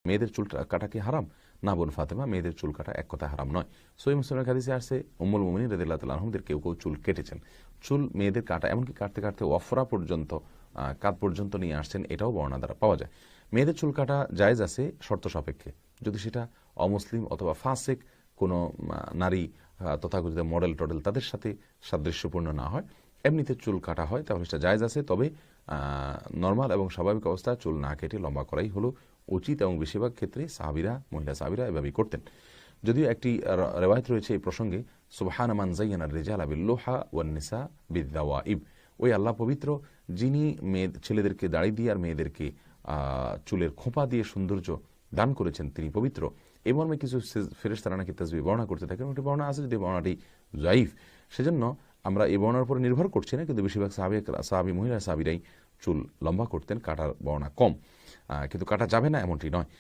মেয়েদের চুল কাটা কি হারাম? না বোন ফাতেমা, মেয়েদের চুল কাটা এক কথা হারাম নয়। সহিহ মুসলিমের হাদিসে আসছে উম্মুল মুমিনিন রাদিয়াল্লাহু তাআলা আনহুদের কেউ কেউ চুল কেটেছেন। চুল মেয়েদের কাটা এমনকি কাটতে কাটতে ওয়াফরা পর্যন্ত, কাঁধ পর্যন্ত নিয়ে আসছেন, এটাও বর্ণনা দ্বারা পাওয়া যায়। মেয়েদের চুল কাটা জায়েজ আছে শর্ত সাপেক্ষে, যদি সেটা অমুসলিম অথবা ফাসিক কোনো নারী, তথাকথিত মডেল টডেল তাদের সাথে সাদৃশ্যপূর্ণ না হয়, এমনিতে চুল কাটা হয় তাহলে সেটা জায়েজ আছে। তবে নর্মাল এবং স্বাভাবিক অবস্থায় চুল না কেটে লম্বা করাই হলো উচিত, এবং বেশিরভাগ ক্ষেত্রে মহিলা সাহাবীরা এভাবেই করতেন। যদিও একটি রেওয়ায়েত রয়েছে এই প্রসঙ্গে, সুবহানা মান যায়্যানা আর-রিজালা বিল-লুহা ওয়ান-নিসা বিদ-দাওয়াইব, ওই আল্লাহ পবিত্র যিনি ছেলেদেরকে দাড়ি দিয়ে আর মেয়েদেরকে চুলের খোঁপা দিয়ে সৌন্দর্য দান করেছেন তিনি পবিত্র। এই মর্মে কিছু ফেরেশতারা নাকি তাসবিহ বর্ণনা করতে থাকেন। একটি বর্ণনা আছে, যদি বর্ণনাটি যায়ীফ, সেজন্য আমরা এই বর্ণনার উপরে নির্ভর করছি না, কিন্তু বেশিরভাগ সাহাবী মহিলা সাহাবীরাই চুল লম্বা করতেন, কাটার বর্ণনা কম। কিন্তু কাটা যাবে না এমনটি নয়।